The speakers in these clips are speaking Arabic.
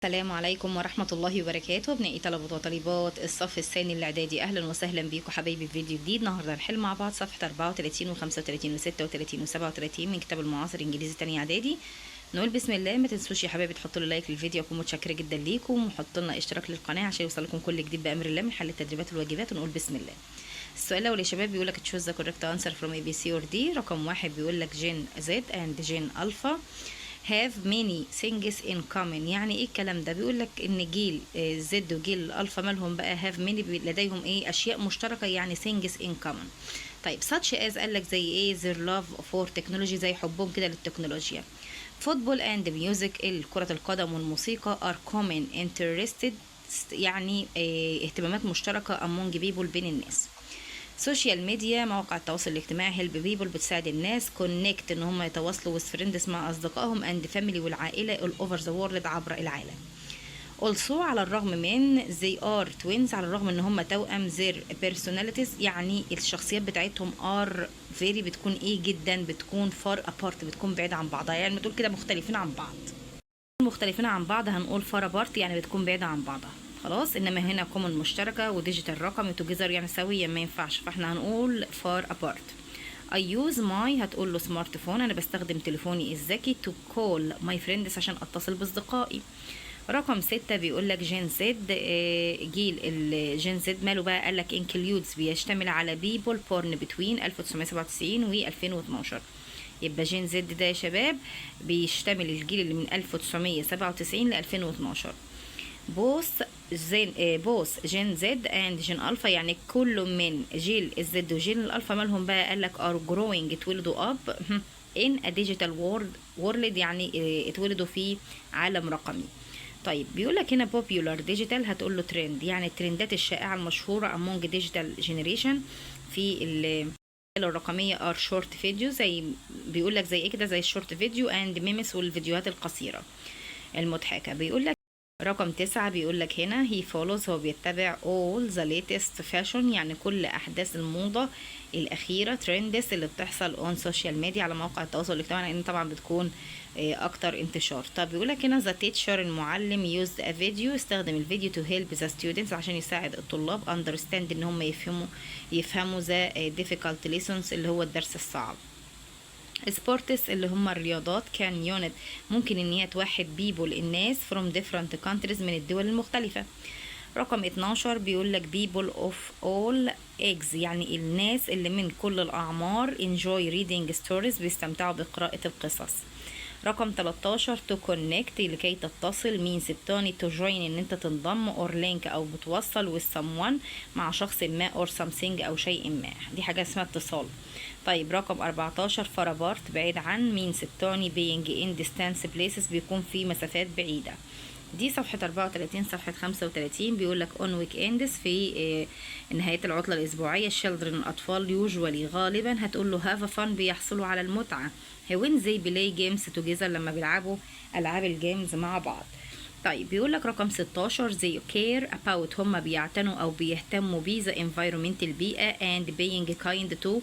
السلام عليكم ورحمة الله وبركاته. أبنائي طلبة وطالبات الصف الثاني الإعدادي، أهلا وسهلا بيكم حبايبي في فيديو جديد. النهارده هنحل مع بعض صفحة 34 و35 و36 و37 من كتاب المعاصر إنجليزي تاني إعدادي. نقول بسم الله. ما تنسوش يا حبايبي تحطوا له لايك للفيديو، أكون متشكرة جدا ليكم، وحطوا لنا اشتراك للقناة عشان يوصلكم كل جديد بأمر الله من حل التدريبات والواجبات. ونقول بسم الله. السؤال الأول يا شباب بيقول لك تشوز ذا كوريكت أنسر فروم A B C or D. رقم واحد بيقول لك جين زد and جين ألفا have many things in common. يعني ايه الكلام ده؟ بيقول لك ان جيل زد وجيل الالفا مالهم بقى have many، لديهم ايه؟ اشياء مشتركه، يعني things in common. طيب such as قال لك زي ايه؟ their love for technology، زي حبهم كده للتكنولوجيا. football and music، كرة القدم والموسيقى are common interested، يعني اهتمامات مشتركه among people، بين الناس. سوشيال ميديا، مواقع التواصل الاجتماعي، هيلب بيبل، بتساعد الناس. كونكت، ان هم يتواصلوا with friends، مع اصدقائهم. اند فاميلي، والعائله. all over the world، عبر العالم. also، على الرغم من they are twins، على الرغم ان هم توأم. their personalities، يعني الشخصيات بتاعتهم are very، بتكون ايه جدا؟ بتكون far apart، بتكون بعيدة عن بعضها. يعني بتقول كده مختلفين عن بعض. مختلفين عن بعض هنقول far apart، يعني بتكون بعيدة عن بعضها. خلاص. انما هنا كومن مشتركه، وديجيتال رقمي، توجذر يعني سويا، ما ينفعش، فاحنا هنقول far apart. I use my، هتقول له سمارت فون، انا بستخدم تليفوني الذكي. to call my friends، عشان اتصل باصدقائي. رقم 6 بيقول لك جين زد، جيل الجين زد ماله بقى؟ قال لك includes، بيشتمل على people born between 1997 و 2012. يبقى جين زد ده يا شباب بيشتمل الجيل اللي من 1997 ل 2012. بوث جين زد اند جين الفا، يعني كل من جيل الزد وجيل الالفا مالهم بقى؟ قال لك ار جروينج، اتولدوا اب ان ا ديجيتال وورلد، يعني اتولدوا في عالم رقمي. طيب بيقول لك هنا popular digital، هتقول له ترند، يعني الترندات الشائعه المشهوره among digital generation، في الرقميه. are short video، زي بيقول لك زي ايه كده؟ زي الشورت فيديو and memes، والفيديوهات القصيره المضحكه. بيقول لك رقم 9 بيقول لك هنا he follows، هو بيتبع all the latest fashion، يعني كل أحداث الموضة الأخيرة. trends اللي بتحصل on social media، على مواقع التواصل الاجتماعي، لأن طبعا بتكون أكتر انتشار. طب بيقول لك هنا the teacher، المعلم used a video، استخدم الفيديو to help the students، عشان يساعد الطلاب understand، إن هم يفهموا the difficult lessons، اللي هو الدرس الصعب. سبورتس، اللي هم الرياضات. كان يونت، ممكن ان هي توحد بيبول، الناس. from different countries، من الدول المختلفة. رقم 12 بيقول لك people of all ages، يعني الناس اللي من كل الأعمار. enjoy reading stories، بيستمتعوا بقراءة القصص. رقم 13 to connect، لكي تتصل. means التاني to join، ان انت تنضم. or link، او بتوصل with someone، مع شخص ما. or something، او شيء ما، دي حاجة اسمها اتصال. طيب رقم 14 far apart، بعيد عن. means التاني being in distance places، بيكون في مسافات بعيدة. دي صفحة 34. صفحة 35 بيقول لك on weekends، في نهاية العطلة الأسبوعية. children، الأطفال. usually، غالبا، هتقول له have fun، بيحصلوا على المتعة. when they play games together، لما بيلعبوا ألعاب الجيمز مع بعض. طيب بيقول لك رقم 16 they care about، هم بيعتنوا أو بيهتموا ب the environment، البيئة. and being kind to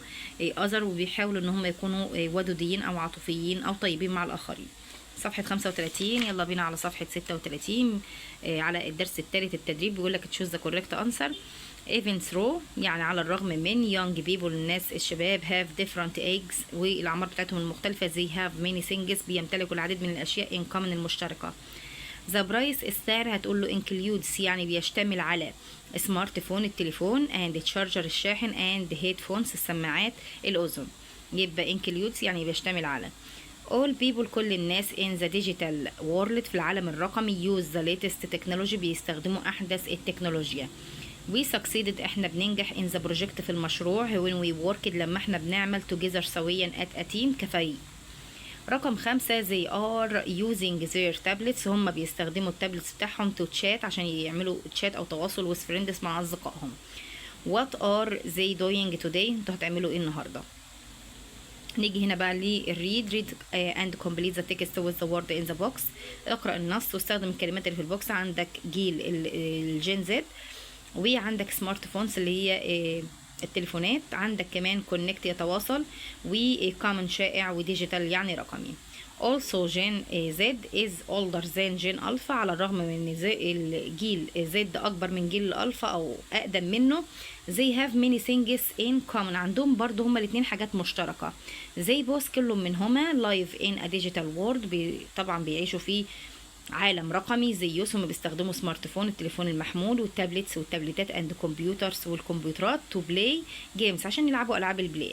other، وبيحاولوا إن هم يكونوا ودودين أو عاطفيين أو طيبين مع الآخرين. صفحة 35. يلا بينا على صفحة 36 على الدرس الثالث التدريب. بيقول لك تشوز ذا كوريكت انسر. even though، يعني على الرغم من. young people، الناس الشباب. have different ages، والأعمار بتاعتهم المختلفة. they have many things، بيمتلكوا العديد من الأشياء. in common، المشتركة. the price، السعر، هتقول له includes، يعني بيشتمل على سمارت فون، التليفون. and charger، الشاحن. and headphones، السماعات الأذن. يبقى includes يعني بيشتمل على. all people، كل الناس. in the digital world، في العالم الرقمي. use the latest technology، بيستخدموا أحدث التكنولوجيا. we succeeded، احنا بننجح. in the project، في المشروع. when we worked، لما احنا بنعمل. together، سويا. at a team، كفريق. رقم 5 they are using their tablets، هم بيستخدموا التابلتس بتاعهم. to chat، عشان يعملوا تشات أو تواصل with friends، مع أصدقائهم. what are they doing today، انتوا هتعملوا ايه النهارده؟ نيجي هنا بقى للريد and complete the text with the word in the box. اقرأ النص واستخدم الكلمات اللي في البوكس. عندك جيل الجين زد، وعندك سمارت فونز اللي هي التليفونات. عندك كمان كونكت، يتواصل. وكومن، شائع. وديجيتال، يعني رقمي. also Gen Z is older than Gen Alpha. على الرغم من ان الجيل Z اكبر من جيل الالفا او اقدم منه. they have many things in common. عندهم برضو هما الاتنين حاجات مشتركة. they both كل منهما live in a digital world. طبعا بيعيشوا في عالم رقمي. زي هما بيستخدموا سمارت فون، التليفون المحمول والتابلتس والتابلتات اند كمبيوترز والكمبيوترات تو بلاي جيمز، عشان يلعبوا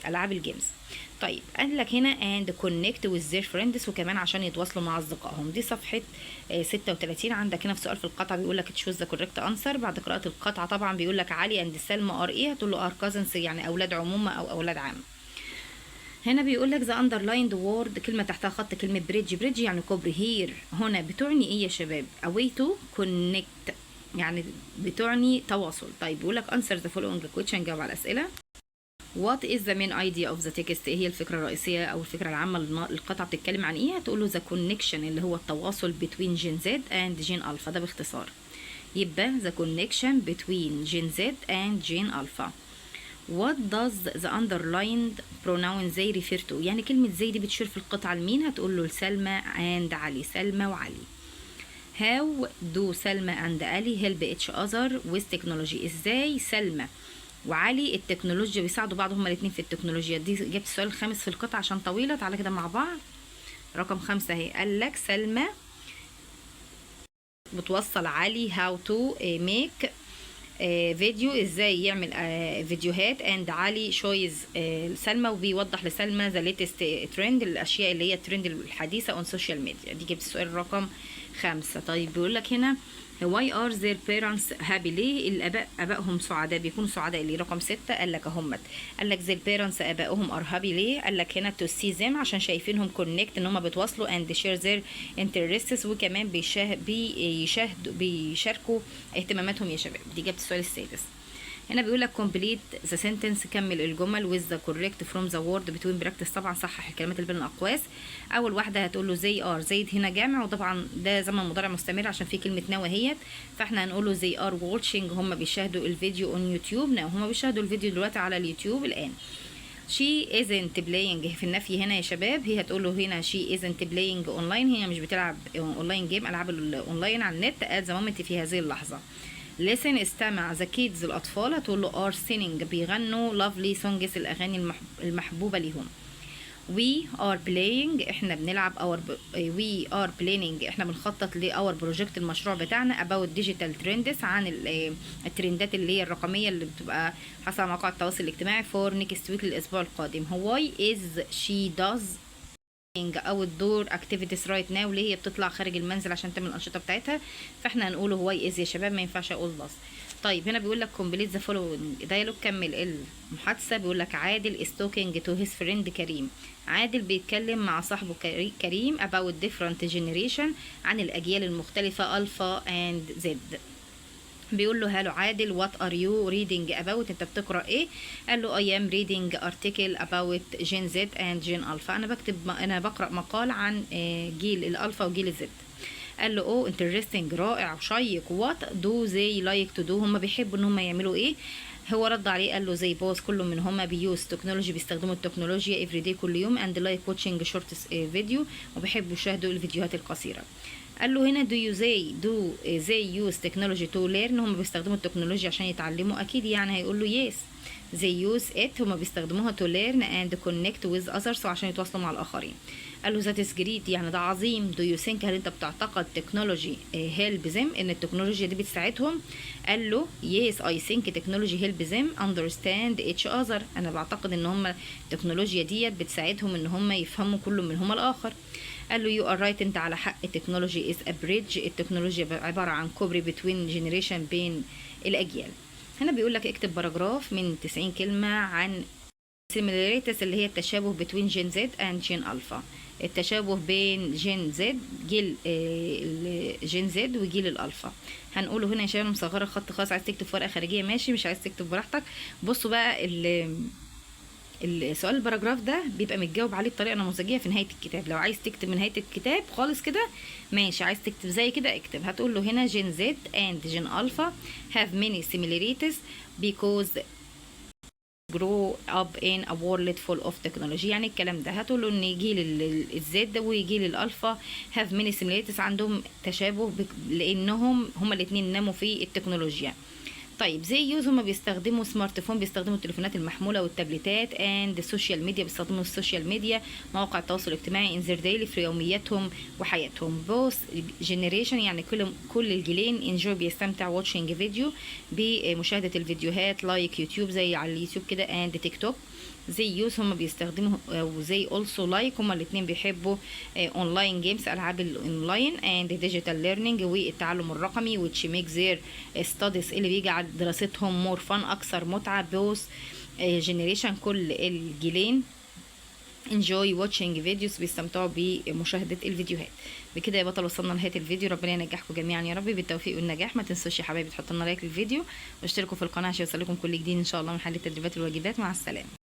العاب الجيمز. طيب قال لك هنا and connect with their friends، وكمان عشان يتواصلوا مع اصدقائهم. دي صفحه 36. عندك هنا في سؤال في القطعه بيقول لك تشوز ذا كوريكت انسر. بعد قراءه القطعه طبعا بيقول لك علي اند سلمى ار ايه، هتقول له ار كازنز يعني اولاد عمومه او اولاد عم. هنا بيقول لك ذا اندرلايند وورد، كلمه تحتها خط كلمه بريدج. بريدج يعني كوبري. هير هنا بتعني ايه يا شباب؟ away to connect يعني بتعني تواصل. طيب بيقول لك answer the following question، جاوب على الاسئله. What is the main idea of the text؟ ايه هي الفكرة الرئيسية او الفكرة العامة القطعة بتتكلم عن ايه؟ هتقوله the connection اللي هو التواصل between Gen Z and Gen Alpha، ده باختصار. يبقى the connection between Gen Z and Gen Alpha. What does the underlined pronoun they refer to؟ يعني كلمة زي دي بتشير في القطعة لمين؟ هتقوله لسلمى and علي، سلمى وعلي. How do سلمى and علي help each other with technology؟ ازاي سلمى وعلي التكنولوجيا بيساعدوا بعض هما الاثنين في التكنولوجيا؟ دي جبت السؤال الخامس في القطعة عشان طويلة. تعالى كده مع بعض. رقم 5 اهي. قال لك سلمى بتوصل علي how to make فيديو، ازاي يعمل فيديوهات. اند علي شويز سلمى، وبيوضح لسلمى ذا ليتست ترند، الاشياء اللي هي الترند الحديثه اون سوشيال ميديا. دي جبت السؤال رقم 5. طيب بيقول لك هنا why are their parents happy؟ ليه الاباء ابائهم سعداء؟ بيكونوا سعداء ليه؟ رقم 6 قال لك اهمت. قال لك their parents ابائهم are happy ليه؟ قال لك هنا to see them عشان شايفينهم connect ان هم بيتواصلوا and share their interests، وكمان بيشاركوا اهتماماتهم يا شباب. دي جبت السؤال السادس. هنا بيقول لك complete the sentence، كمل الجمل with the correct from the word between brackets. طبعا صحح الكلمات اللي بين الاقواس. اول واحده هتقول له they are، زيد هنا جامع، وطبعا ده زمن مضارع مستمر عشان في كلمه now اهيت، فاحنا هنقول له they are watching، هم بيشاهدوا الفيديو on يوتيوب. now هم بيشاهدوا الفيديو دلوقتي على اليوتيوب الان. she isn't playing في النفي هنا يا شباب، هي هتقول له هنا she isn't playing online، هي مش بتلعب اونلاين جيم، العاب الاونلاين على النت at the moment في هذه اللحظه. listen استمع the kids الأطفال، هتقول له are singing بيغنوا lovely songs الأغاني المحبوبة ليهم. we are playing احنا بنلعب we are planning احنا بنخطط our project المشروع بتاعنا about digital trends عن الترندات اللي هي الرقمية اللي بتبقى حصل على مواقع التواصل الاجتماعي for next week الأسبوع القادم. why is she does outdoor activities right now، ليه هي بتطلع خارج المنزل عشان تعمل الأنشطة بتاعتها، فاحنا هنقوله هواي از يا شباب، ما ينفعش اقول بس. طيب هنا بيقول لك complete the following dialogue، كمل المحادثة. بيقول لك عادل is talking to his friend كريم. عادل بيتكلم مع صاحبه كريم about different generation عن الأجيال المختلفة ألفا and Z. بيقول له هالو عادل what are you reading about، انت بتقرا ايه؟ قال له I am reading article about Gen Z and Gen Alpha، انا بقرا مقال عن جيل الالفا وجيل الزد. قال له اوه interesting رائع وشيق. what do they like to do، هم بيحبوا ان هم يعملوا ايه؟ هو رد عليه قال له زي بوز كل منهما بيوز تكنولوجي بيستخدموا التكنولوجيا every day كل يوم and like watching short فيديو وبيحبوا يشاهدوا الفيديوهات القصيرة. قال له هنا do they use technology to learn، هم بيستخدموا التكنولوجيا عشان يتعلموا اكيد، يعني هيقول له yes they use it، هم بيستخدموها to learn and connect with others وعشان يتواصلوا مع الاخرين. قال له that is great يعني ده عظيم. do you think هل انت بتعتقد technology help them ان التكنولوجيا دي بتساعدهم؟ قال له yes I think technology help them understand each other، انا بعتقد ان هم التكنولوجيا ديت بتساعدهم ان هم يفهموا كل منهما الاخر. قال له you are right انت على حق، technology is a bridge، التكنولوجيا عبارة عن كوبري between generation بين الاجيال. هنا بيقول لك اكتب باراجراف من 90 كلمة عن similarities اللي هي التشابه between Gen Z and Gen Alpha، التشابه بين جين زد جيل جين زد وجيل الالفا. هنقوله هنا يا شباب مصغره خط خاص، عايز تكتب في ورقه خارجيه ماشي، مش عايز تكتب براحتك. بصوا بقى السؤال الباراجراف ده بيبقى متجاوب عليه بطريقه نموذجيه في نهايه الكتاب، لو عايز تكتب من نهايه الكتاب خالص كده ماشي، عايز تكتب زي كده اكتب. هتقول له هنا جين زد and جين الفا have many similarities because grow up in a world full of technology. يعني الكلام ده هتقولوا ان جيل الزد وجيل الالفا have many similarities، عندهم تشابه لانهم هما الاثنين ناموا في التكنولوجيا. طيب زي يوز هما بيستخدموا سمارت فون، بيستخدموا التليفونات المحموله والتابلتات اند السوشيال ميديا، بيستخدموا السوشيال ميديا مواقع التواصل الاجتماعي ان their daily في يومياتهم وحياتهم. بوث جنريشن يعني كل الجيلين انجوي بيستمتع واتشنج فيديو بمشاهده الفيديوهات لايك يوتيوب زي على اليوتيوب كده اند تيك توك. زي يوز هما بيستخدموا وزي also لايك هما الاثنين بيحبوا اونلاين جيمز العاب الاونلاين اند ديجيتال ليرنينج والتعلم الرقمي which makes their studies اللي بيجعل دراستهم مور فن اكثر متعه. بوث جنريشن كل الجيلين enjoy watching videos بيستمتعوا بمشاهده الفيديوهات. بكده يا بطل وصلنا لنهايه الفيديو، ربنا ينجحكم جميعا يا رب بالتوفيق والنجاح. ما تنسوش يا حبايبي تحطوا لنا لايك للفيديو واشتركوا في القناه عشان يوصلكم كل جديد ان شاء الله من حل التدريبات والواجبات. مع السلامه.